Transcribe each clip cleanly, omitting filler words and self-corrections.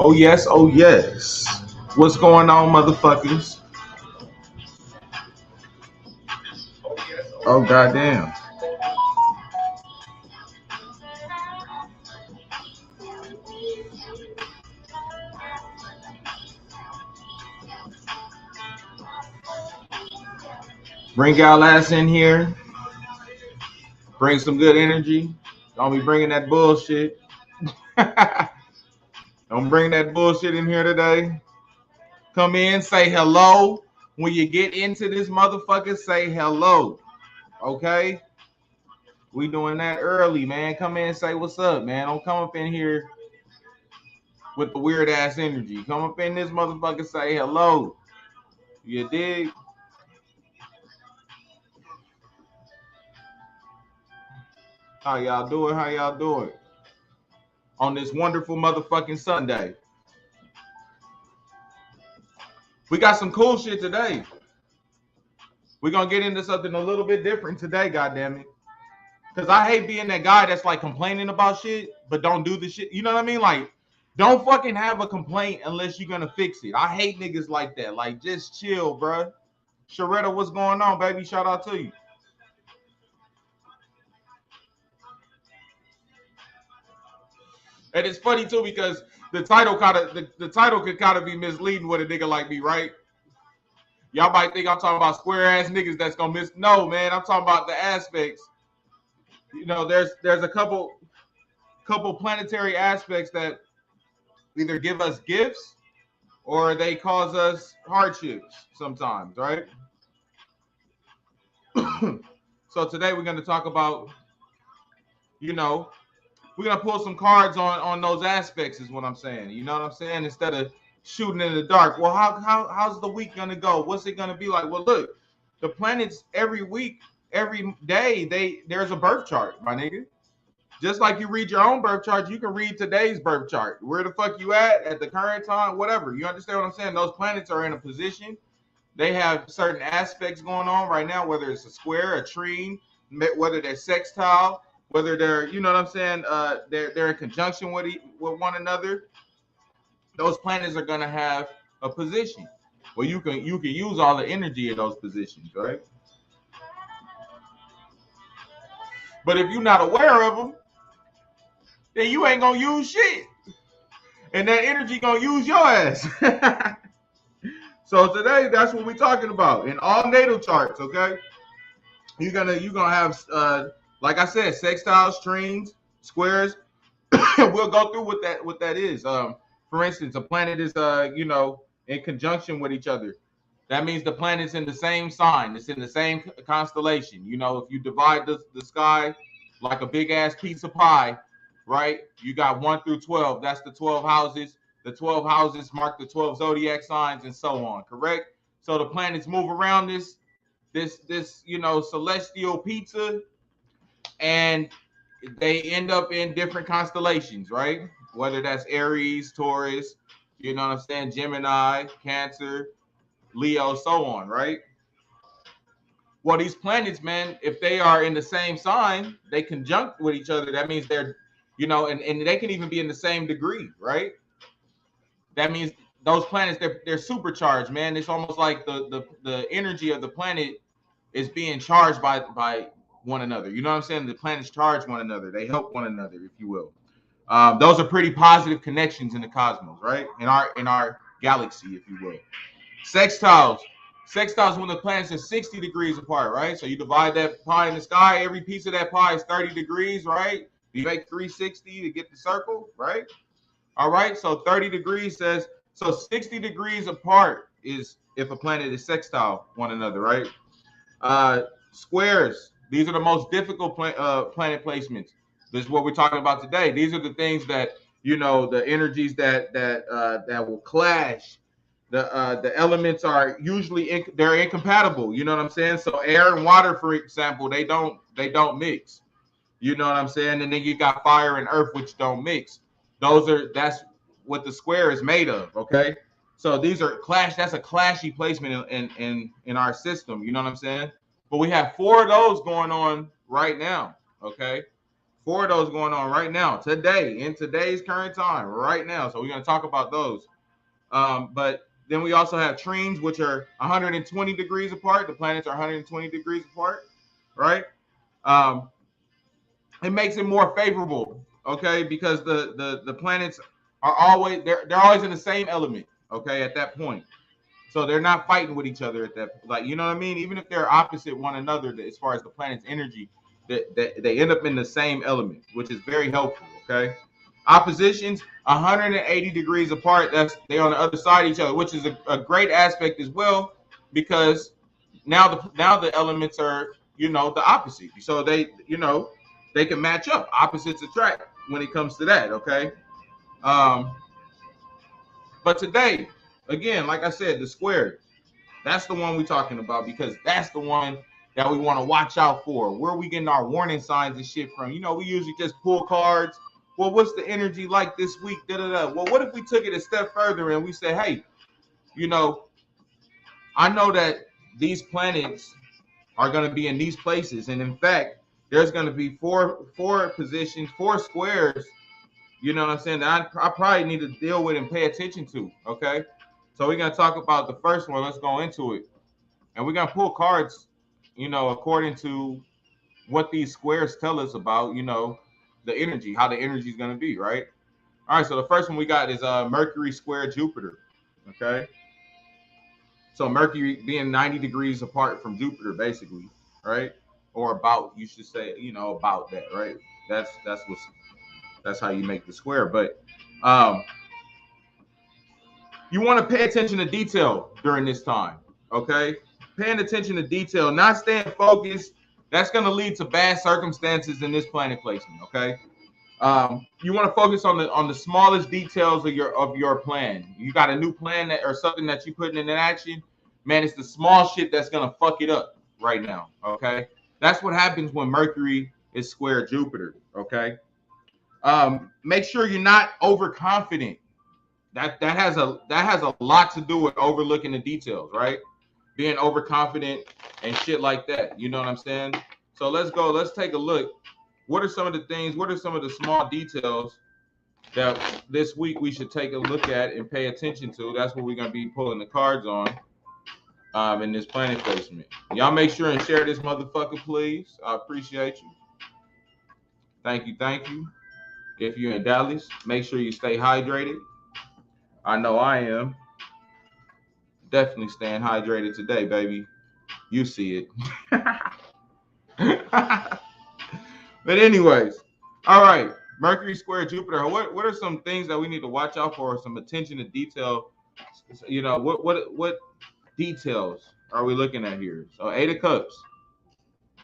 Oh yes, oh yes. What's going on, motherfuckers? Oh goddamn. Bring y'all ass in here. Bring some good energy. Don't be bringing that bullshit. Don't bring that bullshit in here today. Come in, say hello. When you get into this motherfucker, say hello. Okay? We doing that early, man. Come in and say what's up, man. Don't come up in here with the weird ass energy. Come up in this motherfucker, say hello. You dig? How y'all doing? How y'all doing? On this wonderful motherfucking Sunday. We got some cool shit today. We're gonna get into something a little bit different today, goddammit. Cause I hate being that guy that's like complaining about shit, but don't do the shit. You know what I mean? Like, don't fucking have a complaint unless you're gonna fix it. I hate niggas like that. Like, just chill, bro. Sharetta, what's going on, baby? Shout out to you. And it's funny too because the title could kind of be misleading with a nigga like me, right? Y'all might think I'm talking about square ass niggas that's gonna miss. No, man, I'm talking about the aspects. You know, there's a couple planetary aspects that either give us gifts or they cause us hardships sometimes, right? So today we're gonna talk about, you know, we're gonna pull some cards on those aspects, is what I'm saying. You know what I'm saying? Instead of shooting in the dark. Well, how's the week gonna go? What's it gonna be like? Well, look, the planets every week, every day, there's a birth chart, my nigga. Just like you read your own birth chart, you can read today's birth chart. Where the fuck you at the current time, whatever. You understand what I'm saying? Those planets are in a position. They have certain aspects going on right now, whether it's a square, a trine, whether they're sextile, whether they're, you know what I'm saying, they're in conjunction with one another. Those planets are gonna have a position where you can use all the energy of those positions, right? But if you're not aware of them, then you ain't gonna use shit, and that energy gonna use your ass. So today, that's what we're talking about in all natal charts. Okay, you're gonna have like I said, sextiles, trines, squares. We'll go through what that is. For instance, a planet is in conjunction with each other. That means the planet's in the same sign. It's in the same constellation. You know, if you divide the sky like a big ass piece of pie, right? You got 1 through 12. That's the 12 houses. The 12 houses mark the 12 zodiac signs and so on, correct? So the planets move around this celestial pizza, and they end up in different constellations, right? Whether that's Aries, Taurus, you know what I'm saying, Gemini, Cancer, Leo, so on, right? Well, these planets, man, if they are in the same sign, they conjunct with each other. That means they're, and they can even be in the same degree, right? That means those planets, they're supercharged, man. It's almost like the energy of the planet is being charged by one another. You know what I'm saying? The planets charge one another. They help one another, if you will. Those are pretty positive connections in the cosmos, right? In our galaxy, if you will. Sextiles when the planets are 60 degrees apart, right? So you divide that pie in the sky. Every piece of that pie is 30 degrees, right? You make 360 to get the circle, right? All right. So 30 degrees says, so 60 degrees apart is if a planet is sextile one another, right? Squares. These are the most difficult planet placements. This is what we're talking about today. These are the things that, the energies that will clash. The elements are usually they're incompatible. You know what I'm saying? So air and water, for example, they don't mix. You know what I'm saying? And then you got fire and earth, which don't mix. That's what the square is made of. Okay. So these are clash. That's a clashy placement in our system. You know what I'm saying? But we have 4 of those going on right now. Okay. 4 of those going on right now, today, in today's current time, right now. So we're going to talk about those. But then we also have trines, which are 120 degrees apart. The planets are 120 degrees apart, right? Um, it makes it more favorable, okay? Because the planets are always they're always in the same element, okay? At that point, so they're not fighting with each other at that, like, you know what I mean? Even if they're opposite one another, as far as the planet's energy, that they end up in the same element, which is very helpful, okay? Oppositions 180 degrees apart. That's they on the other side of each other, which is a great aspect as well, because now the elements are, you know, the opposite. So they, you know, they can match up. Opposites attract when it comes to that, okay? Um, but today, again, like I said, the square, that's the one we're talking about, because that's the one that we want to watch out for. Where are we getting our warning signs and shit from? You know, we usually just pull cards. Well, what's the energy like this week? Da da da. Well, what if we took it a step further and we say, hey, you know, I know that these planets are going to be in these places, and in fact, there's going to be four positions, 4 squares. You know what I'm saying? That I probably need to deal with and pay attention to. Okay, so we're gonna talk about the first one. Let's go into it, and we're gonna pull cards, you know, according to what these squares tell us about, you know, the energy, how the energy is gonna be, right? All right. So the first one we got is Mercury Square Jupiter. Okay. So Mercury being 90 degrees apart from Jupiter, basically, right? Or about, you should say, you know, about that, right? That's how you make the square. But um, you want to pay attention to detail during this time, okay? Paying attention to detail, not staying focused. That's going to lead to bad circumstances in this planet placement, okay? You want to focus on the smallest details of your plan. You got a new plan that, or something that you putting in action, man. It's the small shit that's gonna fuck it up right now. Okay, that's what happens when Mercury is square Jupiter. Okay, make sure you're not overconfident. That has a lot to do with overlooking the details, right? Being overconfident and shit like that. You know what I'm saying? So let's go. Let's take a look. What are some of the things? What are some of the small details that this week we should take a look at and pay attention to? That's what we're gonna be pulling the cards on in this planet placement. Y'all make sure and share this motherfucker, please. I appreciate you. Thank you, thank you. If you're in Dallas, make sure you stay hydrated. I know I am. Definitely staying hydrated today, baby. You see it. But anyways, all right. Mercury Square Jupiter. What are some things that we need to watch out for? Some attention to detail. You know, what details are we looking at here? So 8 of Cups.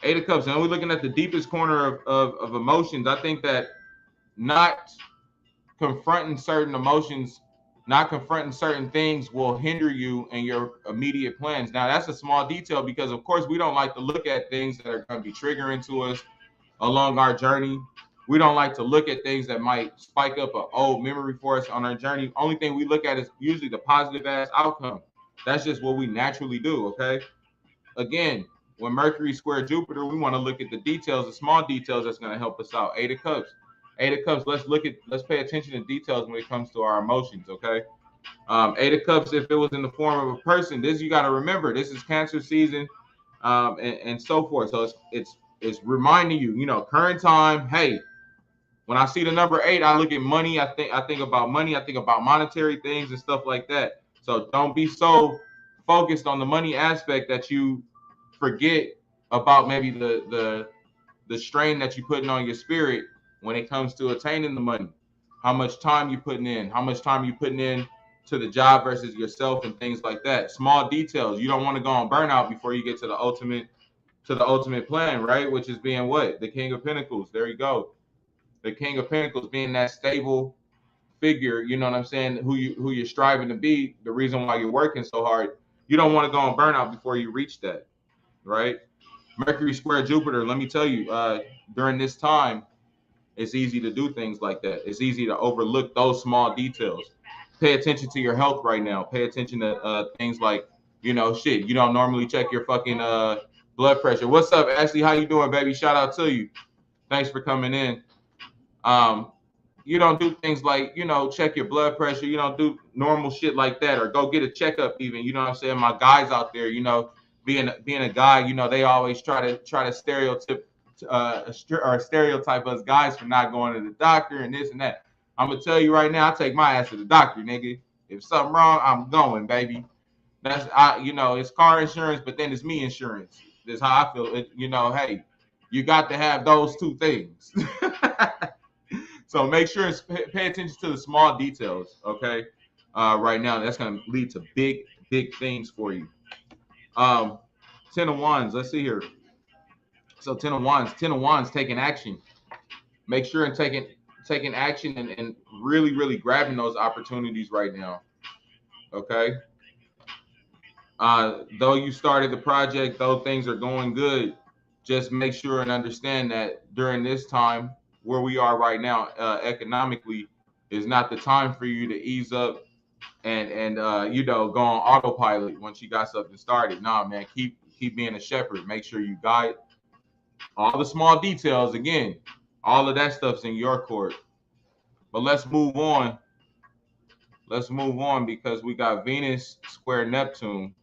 8 of Cups. And we're looking at the deepest corner of emotions. I think that not confronting certain emotions, not confronting certain things will hinder you in your immediate plans. Now, that's a small detail because, of course, we don't like to look at things that are going to be triggering to us along our journey. We don't like to look at things that might spike up an old memory for us on our journey. Only thing we look at is usually the positive ass outcome. That's just what we naturally do, okay? Again, when Mercury square Jupiter, we want to look at the details, the small details that's going to help us out. 8 of Cups. 8 of Cups, let's pay attention to details when it comes to our emotions, okay? 8 of Cups, if it was in the form of a person, this you got to remember, this is Cancer season, and so forth. So it's reminding you, you know, current time, hey, when I see the number 8, I look at money. I think about money. I think about monetary things and stuff like that. So don't be so focused on the money aspect that you forget about maybe the strain that you're putting on your spirit when it comes to attaining the money. How much time you putting in? How much time you putting in to the job versus yourself and things like that. Small details. You don't want to go on burnout before you get to the ultimate plan, right? Which is being what? The King of Pentacles. There you go. The King of Pentacles being that stable figure, you know what I'm saying, who you're striving to be, the reason why you're working so hard. You don't want to go on burnout before you reach that, right? Mercury square Jupiter, let me tell you, during this time, it's easy to do things like that. It's easy to overlook those small details. Pay attention to your health right now. Pay attention to things like, you know, shit, you don't normally check your fucking blood pressure. What's up, Ashley? How you doing, baby? Shout out to you. Thanks for coming in. Um, you don't do things like, check your blood pressure. You don't do normal shit like that, or go get a checkup even. You know what I'm saying? My guys out there, being a guy, they always try to stereotype us guys for not going to the doctor and this and that. I'm gonna tell you right now, I take my ass to the doctor, nigga. If something wrong, I'm going, baby. It's car insurance, but then it's me insurance. That's how I feel. Hey, you got to have those two things. So make sure and pay attention to the small details, okay? Right now, that's going to lead to big, big things for you. 10 of Wands, let's see here. So 10 of Wands, taking action. Make sure and taking action and really, really grabbing those opportunities right now, okay? Though you started the project, though things are going good, just make sure and understand that during this time where we are right now, economically, is not the time for you to ease up and go on autopilot once you got something started. Nah, man, keep being a shepherd. Make sure you guide all the small details. Again, all of that stuff's in your court. But let's move on. Let's move on because we got Venus square Neptune.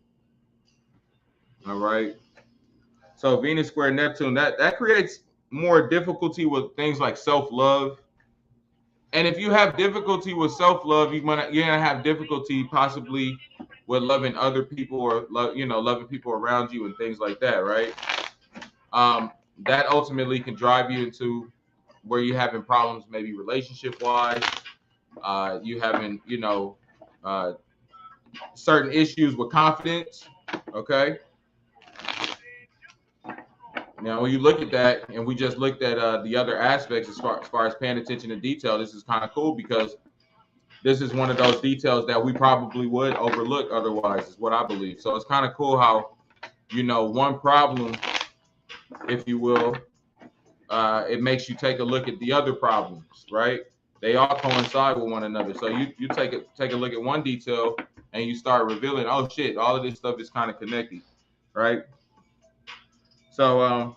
All right. So Venus square Neptune, that creates more difficulty with things like self-love. And if you have difficulty with self-love, you're gonna have difficulty possibly with loving other people or loving people around you and things like that, right? That ultimately can drive you into where you're having problems, maybe relationship-wise. You having certain issues with confidence. Okay. Now, when you look at that, and we just looked at the other aspects as far as paying attention to detail, this is kind of cool because this is one of those details that we probably would overlook otherwise, is what I believe. So it's kind of cool how, one problem, if you will, it makes you take a look at the other problems, right? They all coincide with one another. So you take a look at one detail and you start revealing, oh shit, all of this stuff is kind of connected, right? So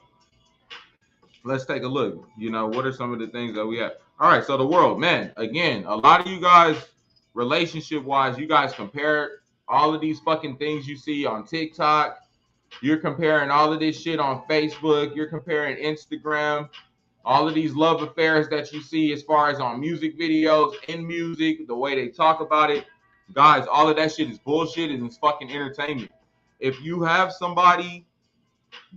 let's take a look. What are some of the things that we have? All right, so the world, man, again, a lot of you guys, relationship wise, you guys compare all of these fucking things you see on TikTok. You're comparing all of this shit on Facebook. You're comparing Instagram. All of these love affairs that you see as far as on music videos, in music, the way they talk about it. Guys, all of that shit is bullshit and it's fucking entertainment. If you have somebody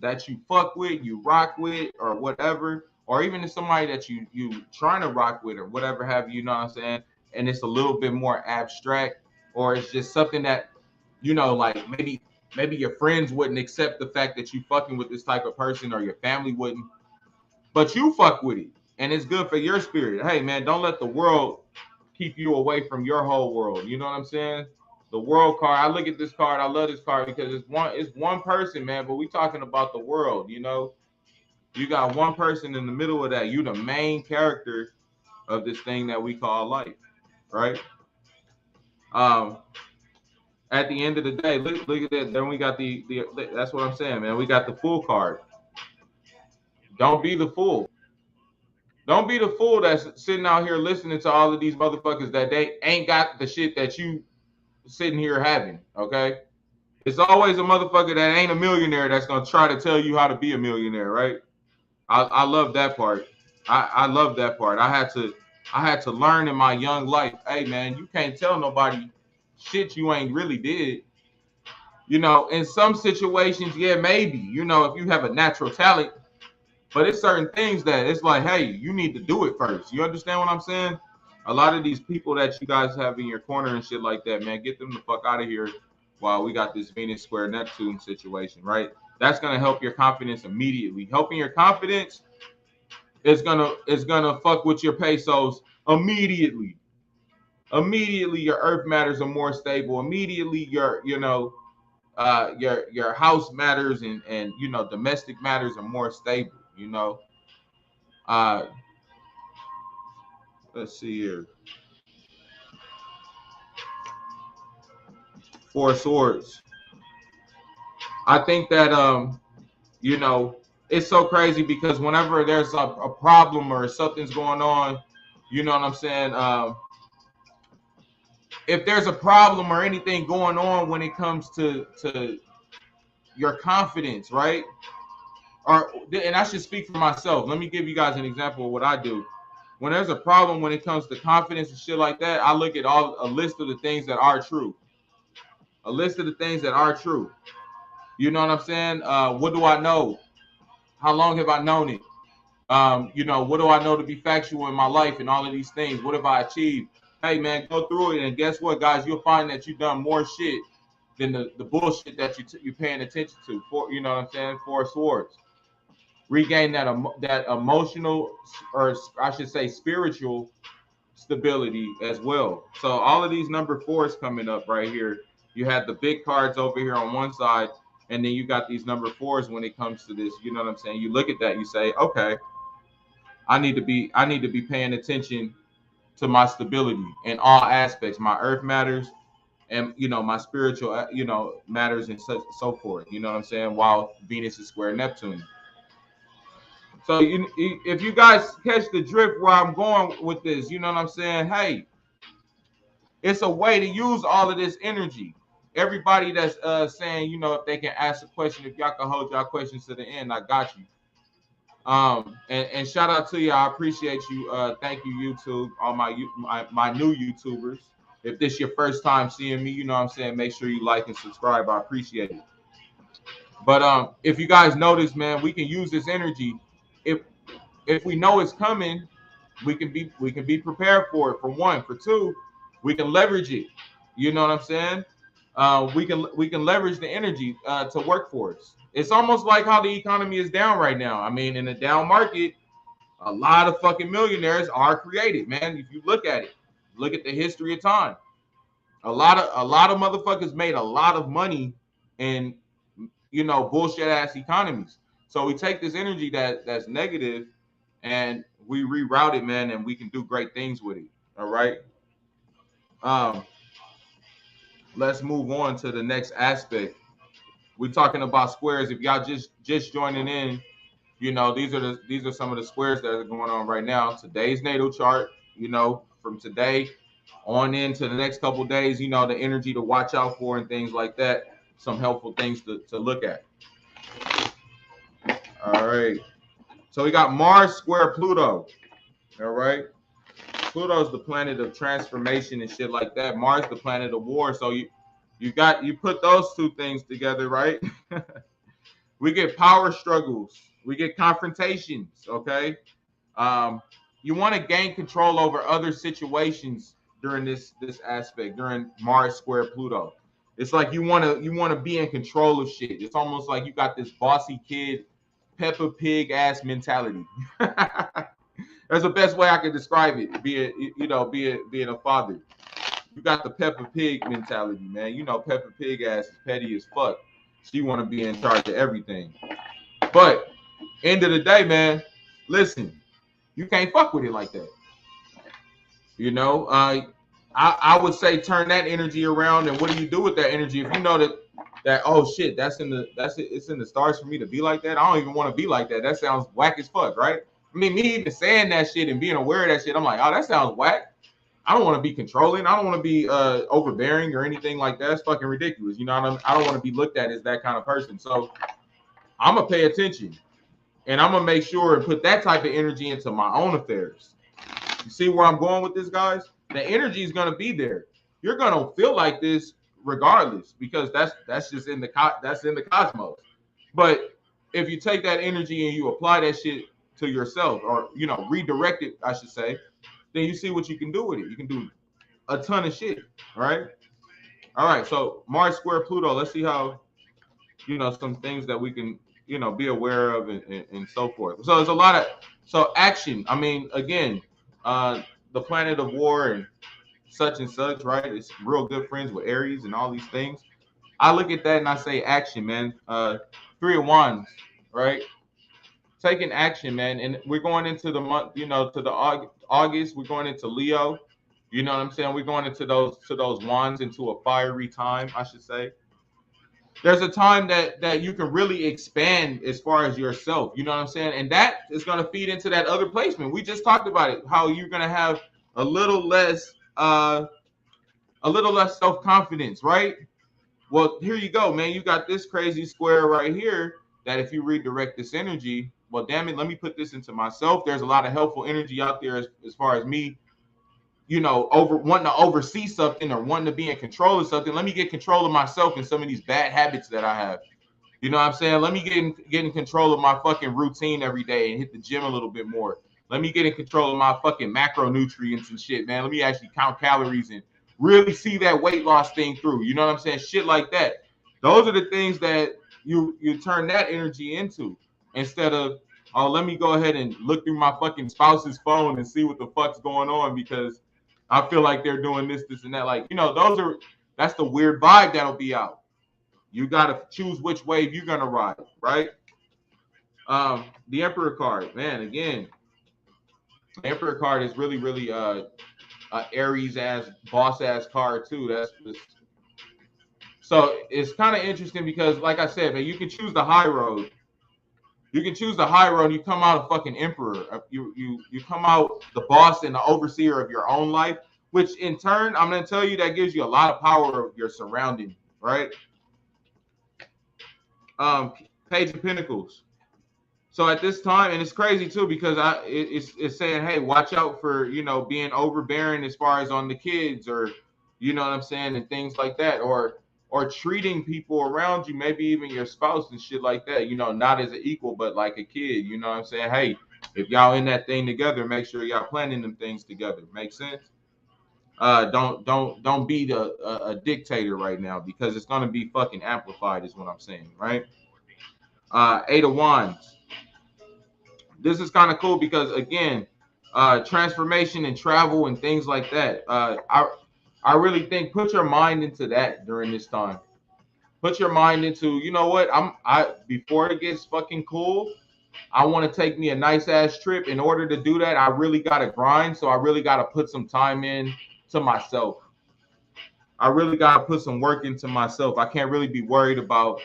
that you fuck with, you rock with, or whatever, or even if somebody that you trying to rock with or whatever have you, know what I'm saying, and it's a little bit more abstract, or it's just something that, like maybe your friends wouldn't accept the fact that you fucking with this type of person, or your family wouldn't, but you fuck with it, and it's good for your spirit. Hey, man, don't let the world keep you away from your whole world. You know what I'm saying? The world card. I look at this card. I love this card because it's one person, man. But we talking about the world. You got one person in the middle of that. You the main character of this thing that we call life, right? At the end of the day, look at that. Then we got the that's what I'm saying, man. We got the fool card. Don't be the fool. Don't be the fool that's sitting out here listening to all of these motherfuckers that they ain't got the shit that you sitting here having. Okay. It's always a motherfucker that ain't a millionaire that's gonna try to tell you how to be a millionaire, right? I love that part. I love that part. I had to learn in my young life. Hey man, you can't tell nobody shit you ain't really did. In some situations, yeah, maybe. If you have a natural talent, but it's certain things that it's like, hey, you need to do it first. You understand what I'm saying? A lot of these people that you guys have in your corner and shit like that, man, get them the fuck out of here while we got this Venus square Neptune situation, right? That's gonna help your confidence immediately. Helping your confidence is gonna fuck with your pesos immediately. Immediately, your earth matters are more stable. Immediately, your house matters and domestic matters are more stable. Uh, let's see here. Four Swords. I think that you know it's so crazy because whenever there's a problem or something's going on, you know what I'm saying? If there's a problem or anything going on when it comes to your confidence, right? Or and I should speak for myself. Let me give you guys an example of what I do. When there's a problem when it comes to confidence and shit like that, I look at a list of the things that are true. A list of the things that are true. You know what I'm saying? What do I know? How long have I known it? You know, what do I know to be factual in my life and all of these things? What have I achieved? Hey man, go through it and guess what, guys? You'll find that you've done more shit than the bullshit that you're paying attention to. For you know what I'm saying? Four swords. Regain that emotional, or I should say spiritual stability as well. So all of these number fours coming up right here. You had the big cards over here on one side, and then you got these number fours when it comes to this. You know what I'm saying? You look at that, you say, okay, I need to be paying attention to my stability in all aspects. My earth matters, and you know my spiritual matters and so forth. You know what I'm saying? While Venus is square Neptune. So if you guys catch the drift where I'm going with this, you know what I'm saying? Hey, it's a way to use all of this energy. Everybody that's saying, you know, if they can ask a question, if y'all can hold y'all questions to the end, I got you. And shout out to you. I appreciate you. Thank you, YouTube, all my new YouTubers. If this your first time seeing me, you know what I'm saying, make sure you like and subscribe. I appreciate it. But if you guys notice, man, we can use this energy. If if we know it's coming, we can be prepared for it. For one, for two, we can leverage it. You know what I'm saying? We can leverage the energy to work for us. It's almost like how the economy is down right now. I mean, in a down market, a lot of fucking millionaires are created, man. If you look at it, look at the history of time. A lot of motherfuckers made a lot of money in bullshit ass economies. So we take this energy that's negative and we reroute it, man, and we can do great things with it. All right. Um, let's move on to the next aspect. We're talking about squares. If y'all just joining in, these are some of the squares that are going on right now. Today's natal chart, from today on into the next couple of days, the energy to watch out for and things like that. Some helpful things to look at. All right. So we got Mars square Pluto. All right. Pluto's the planet of transformation and shit like that. Mars the planet of war. So you put those two things together, right? We get power struggles. We get confrontations. Okay. You want to gain control over other situations during this aspect, during Mars square Pluto. It's like you want to be in control of shit. It's almost like you got this bossy kid, Peppa Pig ass mentality. That's the best way I can describe it. Being a father. You got the Peppa Pig mentality, man. Peppa Pig ass is petty as fuck. She want to be in charge of everything. But end of the day, man, listen, you can't fuck with it like that. I would say turn that energy around, and what do you do with that energy if you know that oh shit, it's in the stars for me to be like that. I don't even want to be like that. That sounds whack as fuck, right? I mean, me even saying that shit and being aware of that shit, I'm like, oh, that sounds whack. I don't want to be controlling. I don't want to be overbearing or anything like that. It's fucking ridiculous. I don't want to be looked at as that kind of person. So I'm gonna pay attention, and I'm gonna make sure and put that type of energy into my own affairs. You see where I'm going with this, guys? The energy is gonna be there. You're gonna feel like this regardless, because that's just in the cosmos. But if you take that energy and you apply that shit to yourself, or redirect it, I should say, then you see what you can do with it. You can do a ton of shit. All right. So Mars square Pluto. Let's see how some things that we can be aware of and so forth. So there's a lot of action. I mean, again, the planet of war and such, right? It's real good friends with Aries and all these things. I look at that and I say action, man. Three of Wands, right? Taking action, man. And we're going into the month, to the August. We're going into Leo. You know what I'm saying? We're going into those wands, into a fiery time, I should say. there's a time that you can really expand as far as yourself. You know what I'm saying? And that is going to feed into that other placement. We just talked about it, how you're going to have a little less self-confidence, right? Well, here you go, man. You got this crazy square right here that if you redirect this energy, well, damn it, let me put this into myself. There's a lot of helpful energy out there as far as me, over wanting to oversee something or wanting to be in control of something. Let me get control of myself and some of these bad habits that I have. You know what I'm saying? Let me get in control of my fucking routine every day and hit the gym a little bit more. Let me get in control of my fucking macronutrients and shit, man. Let me actually count calories and really see that weight loss thing through. You know what I'm saying? Shit like that. Those are the things that you turn that energy into instead of, oh, let me go ahead and look through my fucking spouse's phone and see what the fuck's going on because I feel like they're doing this, this, and that. Like, that's the weird vibe that'll be out. You got to choose which wave you're going to ride, right? The Emperor card, man, again, the Emperor card is really, really Aries ass, boss ass card too. So it's kind of interesting because, like I said, man, you can choose the high road. You can choose the high road. You come out a fucking emperor. You come out the boss and the overseer of your own life, which in turn, I'm going to tell you, that gives you a lot of power of your surrounding, right? Page of Pentacles. So at this time, and it's crazy too because it's saying, hey, watch out for being overbearing as far as on the kids, or you know what I'm saying, and things like that, or treating people around you, maybe even your spouse and shit like that, not as an equal but like a kid. You know what I'm saying? Hey, if y'all in that thing together, make sure y'all planning them things together. Make sense? Don't be a dictator right now because it's gonna be fucking amplified, is what I'm saying, right? Eight of Wands. This is kind of cool because again, transformation and travel and things like that. I really think put your mind into that during this time. Put your mind into, you know what? I before it gets fucking cool, I want to take me a nice ass trip. In order to do that, I really gotta grind. So I really gotta put some time in to myself. I really gotta put some work into myself. I can't really be worried about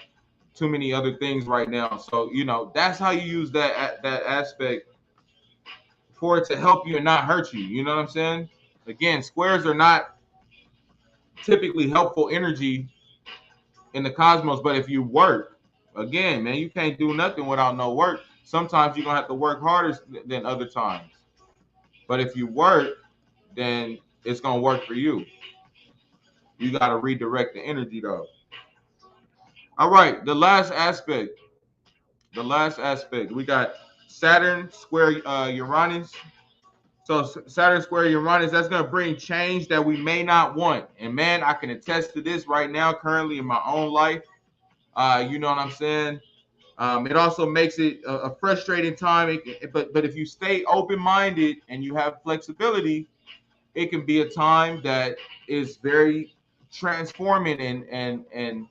too many other things right now. So that's how you use that aspect for it to help you and not hurt you. You know what I'm saying? Again, squares are not typically helpful energy in the cosmos, but if you work, again, man, you can't do nothing without no work. Sometimes you're gonna have to work harder than other times. But if you work, then it's gonna work for you. You gotta redirect the energy though. All right, the last aspect. We got Saturn Square Uranus. So Saturn Square Uranus, that's going to bring change that we may not want. And man, I can attest to this right now, currently in my own life. You know what I'm saying? It also makes it a frustrating time. But if you stay open-minded and you have flexibility, it can be a time that is very transforming and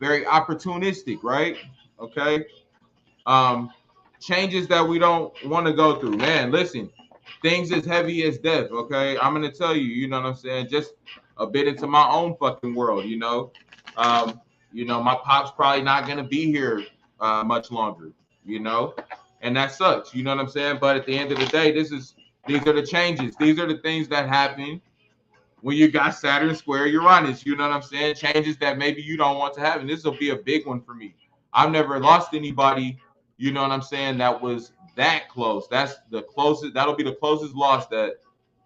very opportunistic, right? Okay. Changes that we don't want to go through. Man, listen, things as heavy as death, okay? I'm going to tell you, you know what I'm saying? Just a bit into my own fucking world, my pop's probably not going to be here much longer, and that sucks, you know what I'm saying? But at the end of the day, these are the changes. These are the things that happen when you got Saturn Square Uranus, you know what I'm saying? Changes that maybe you don't want to have, and this will be a big one for me. I've never lost anybody, you know what I'm saying, that was that close. That's the closest. That'll be the closest loss that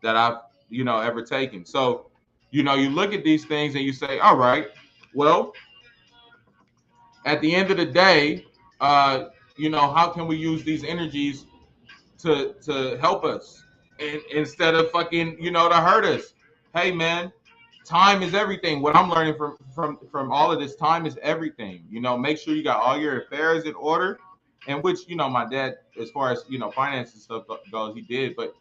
I've ever taken. So, you look at these things and you say, all right, well, at the end of the day, how can we use these energies to help us, and instead of fucking to hurt us? Hey man, time is everything. What I'm learning from all of this, time is everything. Make sure you got all your affairs in order, and which my dad, as far as finance and stuff goes, he did. But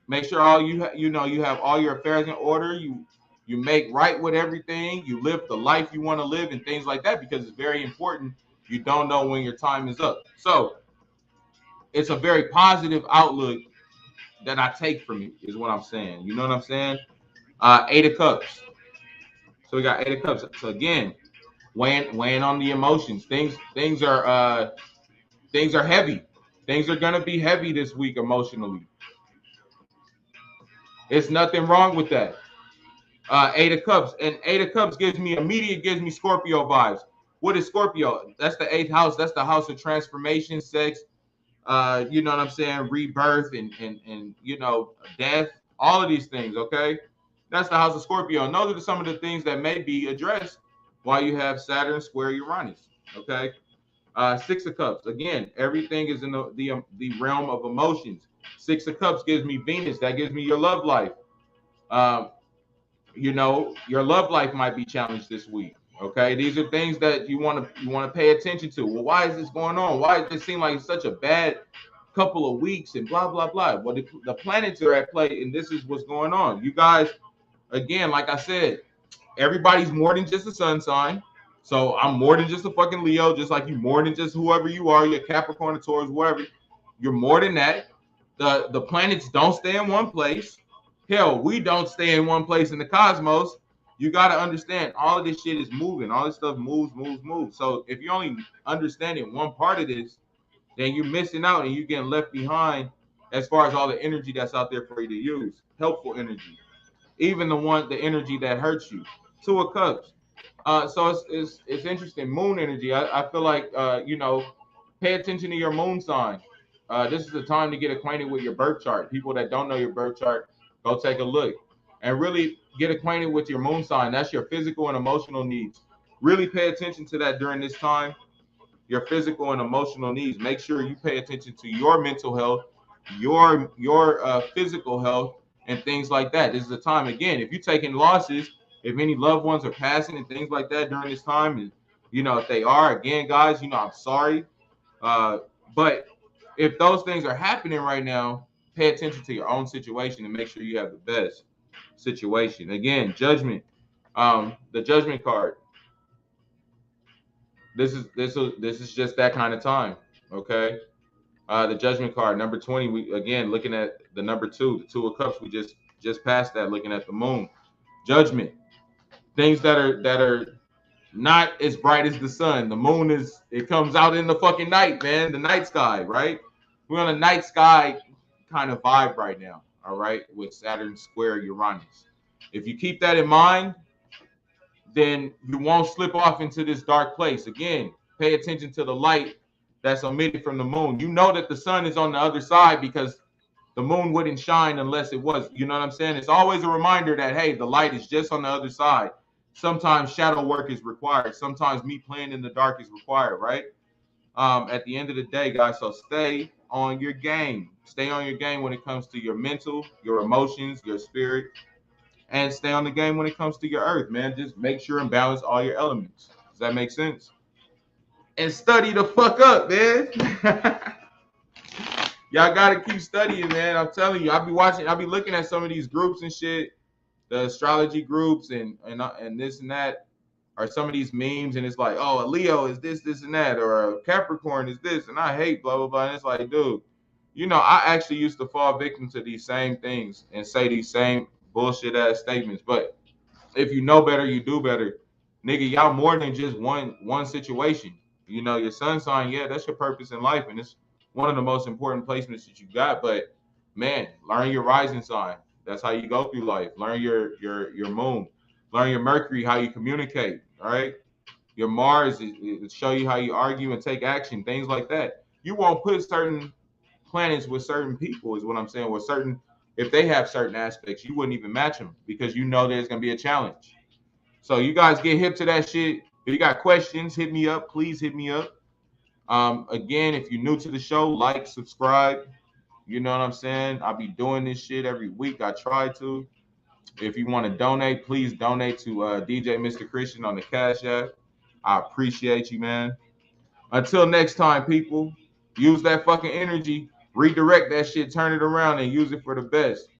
make sure all you have all your affairs in order. You make right with everything. You live the life you want to live and things like that, because it's very important. You don't know when your time is up. So it's a very positive outlook that I take from it, is what I'm saying. You know what I'm saying? Eight of Cups. So we got Eight of Cups. So again, weighing on the emotions. Things are heavy. Things are gonna be heavy this week emotionally. It's nothing wrong with that. Eight of Cups, and Eight of Cups gives me Scorpio vibes. What is Scorpio? That's the eighth house. That's the house of transformation, sex. You know what I'm saying? Rebirth and death. All of these things. Okay, that's the house of Scorpio. And those are some of the things that may be addressed while you have Saturn square Uranus. Okay. Six of Cups. Again, everything is in the realm of emotions. Six of Cups gives me Venus. That gives me your love life. Um, your love life might be challenged this week. Okay, these are things that you want to pay attention to. Well, why is this going on? Why does it seem like such a bad couple of weeks and blah blah blah? Well, the planets are at play, and this is what's going on. You guys, again, like I said, everybody's more than just a sun sign. So I'm more than just a fucking Leo, just like you more than just whoever you are, you're Capricorn or Taurus, whatever. You're more than that. The planets don't stay in one place. Hell, we don't stay in one place in the cosmos. You got to understand all of this shit is moving. All this stuff moves. So if you're only understanding one part of this, then you're missing out and you're getting left behind as far as all the energy that's out there for you to use. Helpful energy. Even the energy that hurts you. Two of Cups. So it's interesting. Moon energy. I feel like pay attention to your moon sign. This is the time to get acquainted with your birth chart. People that don't know your birth chart, go take a look and really get acquainted with your moon sign. That's your physical and emotional needs. Really pay attention to that during this time. Your physical and emotional needs. Make sure you pay attention to your mental health, your physical health, and things like that. This is a time again. If you're taking losses, if any loved ones are passing and things like that during this time, and if they are, again, guys, I'm sorry. But if those things are happening right now, pay attention to your own situation and make sure you have the best situation. Again, judgment. The judgment card. This is just that kind of time. Okay. The judgment card, number 20. We again looking at the number two, the Two of Cups. We just passed that, looking at the moon. Judgment. Things that are not as bright as the sun. The moon it comes out in the fucking night, man. The night sky, right? We're on a night sky kind of vibe right now, all right, with Saturn square Uranus. If you keep that in mind, then you won't slip off into this dark place. Again, pay attention to the light that's emitted from the moon. You know that the sun is on the other side because the moon wouldn't shine unless it was. You know what I'm saying? It's always a reminder that, hey, the light is just on the other side. Sometimes shadow work is required. Sometimes me playing in the dark is required, right? At the end of the day, guys, so stay on your game. Stay on your game when it comes to your mental, your emotions, your spirit, and stay on the game when it comes to your earth, man. Just make sure and balance all your elements. Does that make sense? And study the fuck up, man. Y'all gotta keep studying, man. I'm telling you, I'll be looking at some of these groups and shit, the astrology groups and this and that, or some of these memes, and it's like, oh, a Leo is this and that, or a Capricorn is this, and I hate blah blah blah. And it's like, dude, I actually used to fall victim to these same things and say these same bullshit ass statements. But if you know better, you do better. Nigga, y'all more than just one situation. Your sun sign, yeah, that's your purpose in life, and it's one of the most important placements that you got. But man, learn your rising sign. That's how you go through life. Learn your moon. Learn your Mercury, how you communicate. All right. Your Mars it show you how you argue and take action, things like that. You won't put certain planets with certain people, is what I'm saying. With certain, if they have certain aspects, you wouldn't even match them because there's gonna be a challenge. So you guys get hip to that shit. If you got questions, hit me up. Please hit me up. Again, if you're new to the show, like, subscribe. You know what I'm saying? I'll be doing this shit every week. I try to. If you want to donate, please donate to DJ Mr. Christian on the Cash App. I appreciate you, man. Until next time, people, use that fucking energy, redirect that shit, turn it around, and use it for the best.